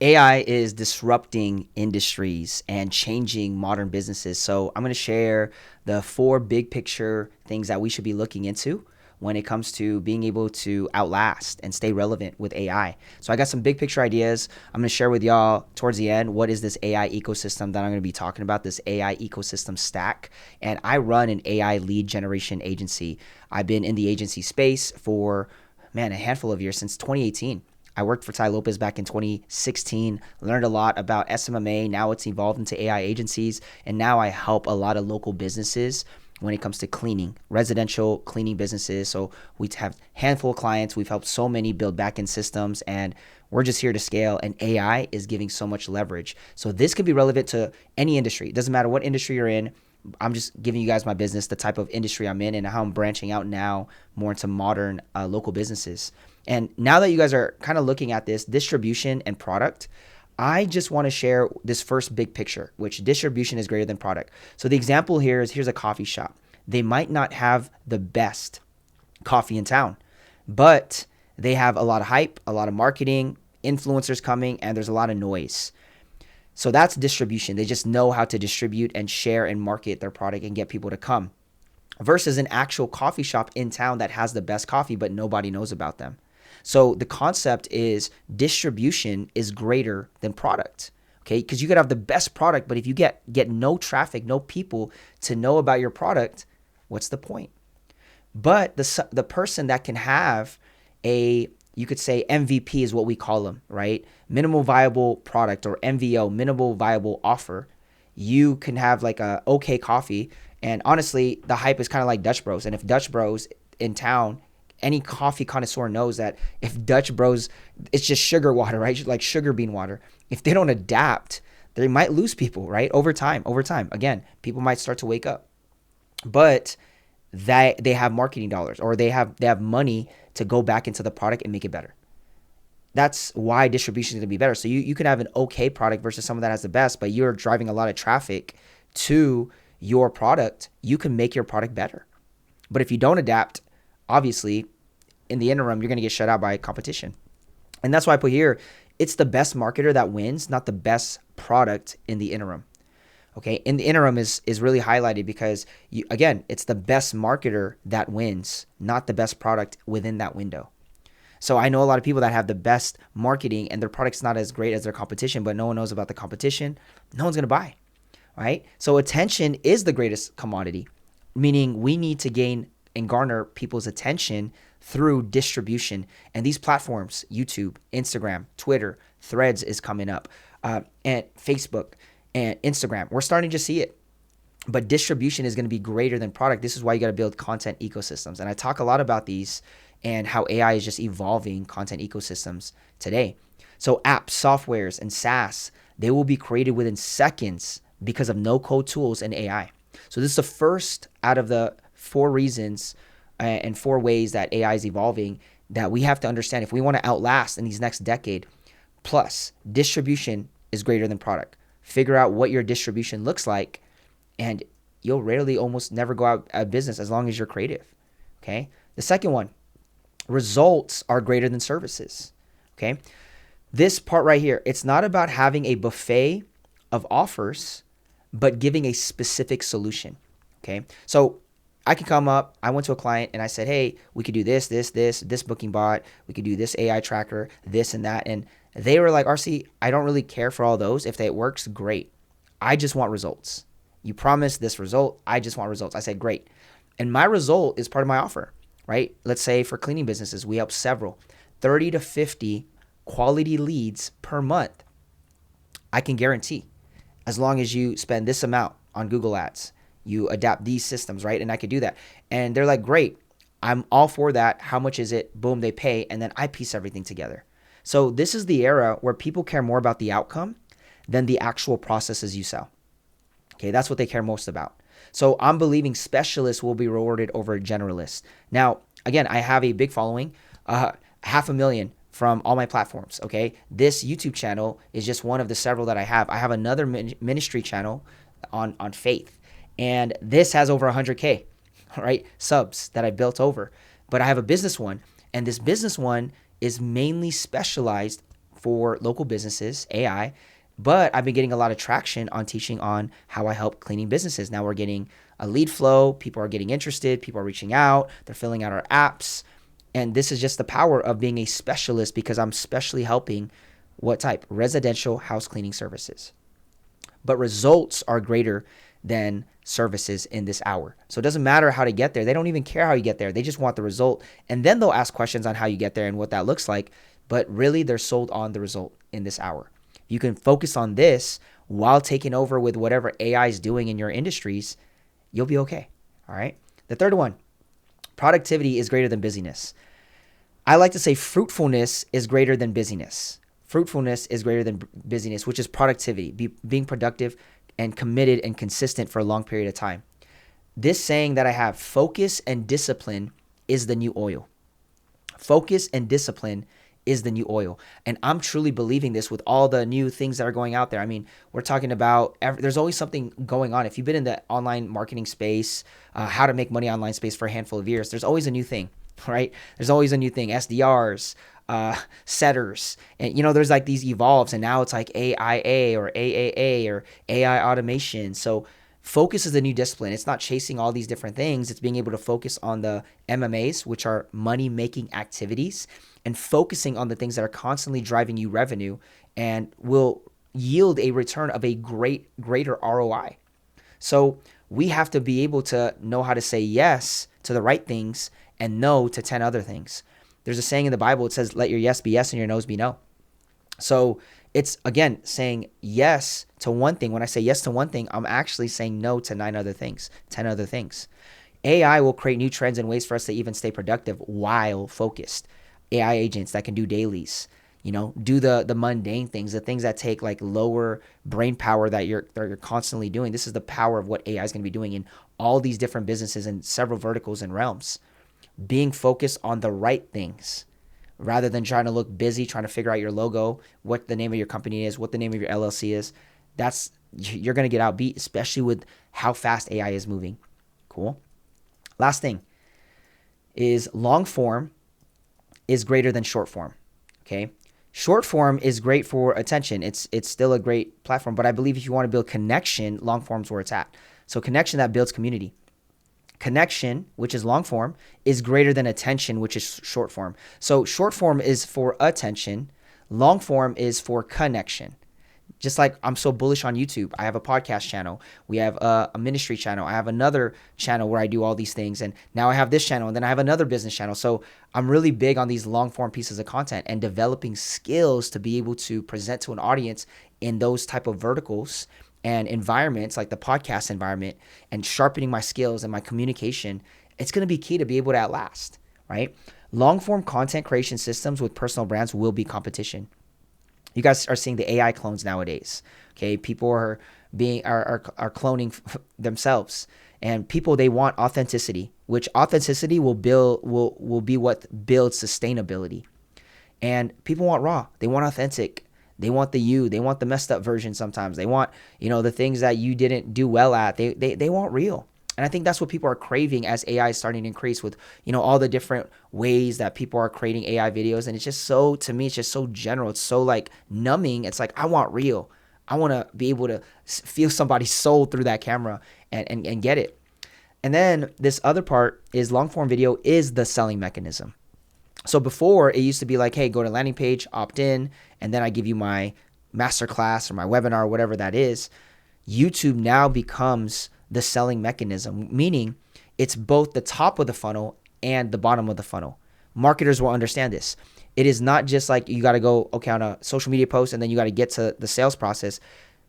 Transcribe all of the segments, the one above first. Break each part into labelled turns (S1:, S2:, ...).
S1: AI is disrupting industries and changing modern businesses. So, I'm going to share the four big picture things that we should be looking into when it comes to being able to outlast and stay relevant with AI. So, I got some big picture ideas. I'm going to share with y'all towards the end what is this AI ecosystem that I'm going to be talking about, this AI ecosystem stack. And I run an AI lead generation agency. I've been in the agency space for, man, a handful of years since 2018. I worked for Tai Lopez back in 2016, learned a lot about SMMA. Now it's evolved into AI agencies. And now I help a lot of local businesses when it comes to cleaning, residential cleaning businesses. So we have a handful of clients. We've helped so many build backend systems, and we're just here to scale. And AI is giving so much leverage. So this could be relevant to any industry. It doesn't matter what industry you're in. I'm just giving you guys my business, the type of industry I'm in, and how I'm branching out now more into modern local businesses. And now that you guys are kind of looking at this distribution and product, I just want to share this first big picture, which distribution is greater than product. So the example here is, here's a coffee shop. They might not have the best coffee in town, but they have a lot of hype, a lot of marketing, influencers coming, and there's a lot of noise. So that's distribution. They just know how to distribute and share and market their product and get people to come, versus an actual coffee shop in town that has the best coffee, but nobody knows about them. So the concept is distribution is greater than product. Okay, because you could have the best product, but if you get no traffic, no people to know about your product, what's the point? But the person that can have a, you could say MVP is what we call them, right? Minimal viable product, or MVO, minimal viable offer. You can have like a okay coffee, and honestly, the hype is kind of like Dutch Bros. And if Dutch Bros in town, any coffee connoisseur knows that if Dutch Bros, it's just sugar water, right? Like sugar bean water. If they don't adapt, they might lose people, right? Over time. Again, people might start to wake up. But that they have marketing dollars, or they have money to go back into the product and make it better. That's why distribution is going to be better. So you could have an okay product versus someone that has the best, but you're driving a lot of traffic to your product. You can make your product better. But if you don't adapt, obviously, in the interim, you're going to get shut out by competition. And that's why I put here, it's the best marketer that wins, not the best product in the interim. Okay, in the interim is really highlighted because, again, it's the best marketer that wins, not the best product within that window. So I know a lot of people that have the best marketing and their product's not as great as their competition, but no one knows about the competition. No one's going to buy, right? So attention is the greatest commodity, meaning we need to gain and garner people's attention through distribution. And these platforms, YouTube, Instagram, Twitter, Threads is coming up, and Facebook and Instagram, we're starting to see it. But distribution is going to be greater than product. This is why you got to build content ecosystems. And I talk a lot about these and how AI is just evolving content ecosystems today. So apps, softwares, and SaaS, they will be created within seconds because of no-code tools and AI. So this is the first out of the four reasons and four ways that AI is evolving that we have to understand if we want to outlast in these next decade. Plus, distribution is greater than product. Figure out what your distribution looks like, and you'll rarely, almost never go out of business as long as you're creative. Okay. The second one, results are greater than services. Okay. This part right here, it's not about having a buffet of offers, but giving a specific solution. Okay. So I could come up, I went to a client and I said, hey, we could do this booking bot, we could do this AI tracker, this and that. And they were like, RC, I don't really care for all those. If it works, great. I just want results. You promised this result. I just want results. I said, great. And my result is part of my offer, right? Let's say for cleaning businesses, we help several, 30 to 50 quality leads per month. I can guarantee, as long as you spend this amount on Google Ads, you adapt these systems, right? And I could do that. And they're like, great, I'm all for that. How much is it? Boom, they pay. And then I piece everything together. So this is the era where people care more about the outcome than the actual processes you sell. Okay, that's what they care most about. So I'm believing specialists will be rewarded over generalists. Now, again, I have a big following, 500,000 from all my platforms, okay? This YouTube channel is just one of the several that I have. I have another ministry channel on Faith, and this has over 100K, right, subs that I built over. But I have a business one, and this business one is mainly specialized for local businesses, AI, but I've been getting a lot of traction on teaching on how I help cleaning businesses. Now we're getting a lead flow. People are getting interested. People are reaching out. They're filling out our apps. And this is just the power of being a specialist, because I'm specially helping what type? Residential house cleaning services. But results are greater than services in this hour. So it doesn't matter how to get there. They don't even care how you get there. They just want the result. And then they'll ask questions on how you get there and what that looks like. But really, they're sold on the result in this hour. You can focus on this while taking over with whatever AI is doing in your industries. You'll be okay. All right. The third one, productivity is greater than busyness. I like to say fruitfulness is greater than busyness. Fruitfulness is greater than busyness, which is productivity, being productive and committed and consistent for a long period of time. This saying that I have, focus and discipline is the new oil. Focus and discipline is the new oil. And I'm truly believing this with all the new things that are going out there. I mean, we're talking about, there's always something going on. If you've been in the online marketing space, how to make money online space for a handful of years, there's always a new thing, right? There's always a new thing. SDRs, setters, and there's like these evolves, and now it's like AIA or AAA or AI automation. So focus is a new discipline. It's not chasing all these different things. It's being able to focus on the MMAs, which are money making activities, and focusing on the things that are constantly driving you revenue and will yield a return of a greater ROI. So we have to be able to know how to say yes to the right things and no to 10 other things. There's a saying in the Bible, it says, let your yes be yes and your no's be no. So it's, again, saying yes to one thing. When I say yes to one thing, I'm actually saying no to 9 other things, 10 other things. AI will create new trends and ways for us to even stay productive while focused. AI agents that can do dailies, do the mundane things, the things that take like lower brain power that you're constantly doing. This is the power of what AI is going to be doing in all these different businesses and several verticals and realms. Being focused on the right things rather than trying to look busy, trying to figure out your logo, what the name of your company is, what the name of your LLC is. You're going to get outbeat, especially with how fast AI is moving. Cool. Last thing is long form is greater than short form. Okay. Short form is great for attention. It's still a great platform, but I believe if you want to build connection, long form's where it's at. So connection that builds community. Connection, which is long form, is greater than attention, which is short form. So short form is for attention. Long form is for connection. Just like I'm so bullish on YouTube. I have a podcast channel. We have a ministry channel. I have another channel where I do all these things. And now I have this channel, and then I have another business channel. So I'm really big on these long form pieces of content and developing skills to be able to present to an audience in those type of verticals and environments, like the podcast environment, and sharpening my skills and my communication. It's going to be key to be able to outlast, right? Long form content creation systems with personal brands will be competition. You guys are seeing the AI clones nowadays. Okay, people are cloning themselves, and people, they want authenticity, which authenticity will be what builds sustainability. And people want raw. They want authentic. They want they want the messed up version sometimes. They want, the things that you didn't do well at. They want real. And I think that's what people are craving as AI is starting to increase with, all the different ways that people are creating AI videos. And it's just so, to me, it's just so general. It's so like numbing. It's like, I want real. I want to be able to feel somebody's soul through that camera and get it. And then this other part is long form video is the selling mechanism. So before, it used to be like, hey, go to landing page, opt in, and then I give you my masterclass or my webinar or whatever that is. YouTube now becomes the selling mechanism, meaning it's both the top of the funnel and the bottom of the funnel. Marketers will understand this. It is not just like you got to go, okay, on a social media post and then you got to get to the sales process.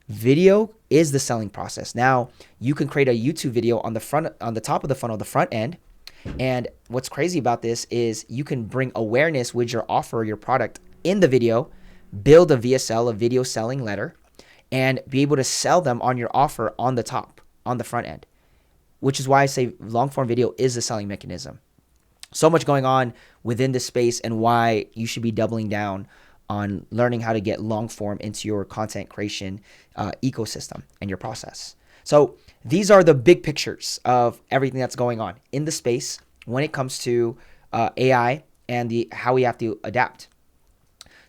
S1: Video is the selling process. Now you can create a YouTube video on the top of the funnel, the front end. And what's crazy about this is you can bring awareness with your offer, your product in the video, build a VSL, a video selling letter, and be able to sell them on your offer on the top, on the front end, which is why I say long form video is the selling mechanism. So much going on within this space, and why you should be doubling down on learning how to get long form into your content creation ecosystem and your process. So these are the big pictures of everything that's going on in the space when it comes to AI and how we have to adapt.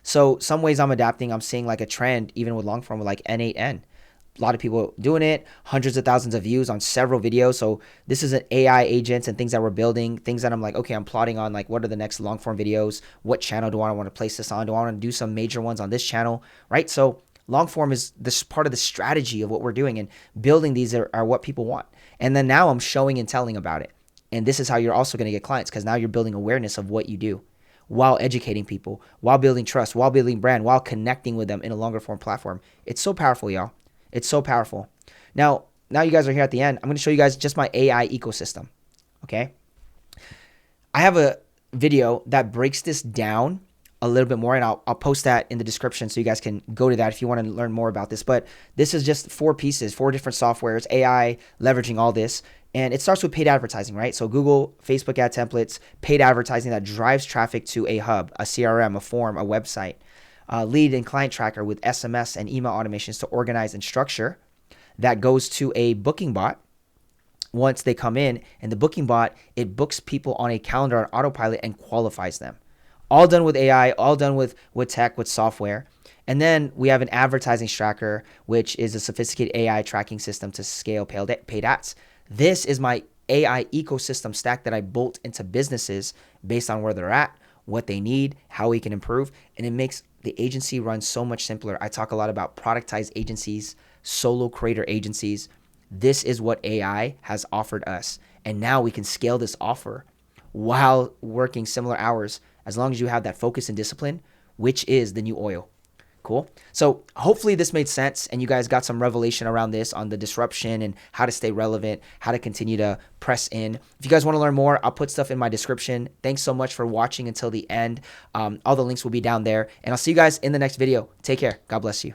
S1: So some ways I'm adapting, I'm seeing like a trend even with long form with like N8N. A lot of people doing it, hundreds of thousands of views on several videos. So this is an AI agents and things that we're building, things that I'm like, okay, I'm plotting on like what are the next long form videos? What channel do I want to place this on? Do I want to do some major ones on this channel, right? So long form is this part of the strategy of what we're doing, and building these are what people want. And then now I'm showing and telling about it. And this is how you're also going to get clients, because now you're building awareness of what you do while educating people, while building trust, while building brand, while connecting with them in a longer form platform. It's so powerful, y'all. It's so powerful. Now you guys are here at the end. I'm going to show you guys just my AI ecosystem. Okay. I have a video that breaks this down a little bit more, and I'll post that in the description so you guys can go to that if you want to learn more about this. But this is just 4 pieces, 4 different softwares, AI, leveraging all this. And it starts with paid advertising, right? So Google, Facebook ad templates, paid advertising that drives traffic to a hub, a CRM, a form, a website. Lead and client tracker with SMS and email automations to organize and structure. That goes to a booking bot once they come in, and the booking bot, it books people on a calendar on autopilot and qualifies them. All done with AI, all done with tech, with software. And then we have an advertising tracker, which is a sophisticated AI tracking system to scale paid ads. This is my AI ecosystem stack that I bolt into businesses based on where they're at, what they need, how we can improve, and it makes the agency run so much simpler. I talk a lot about productized agencies, solo creator agencies. This is what AI has offered us. And now we can scale this offer while working similar hours, as long as you have that focus and discipline, which is the new oil. Cool. So hopefully this made sense and you guys got some revelation around this on the disruption and how to stay relevant, how to continue to press in. If you guys want to learn more, I'll put stuff in my description. Thanks so much for watching until the end. All the links will be down there, and I'll see you guys in the next video. Take care. God bless you.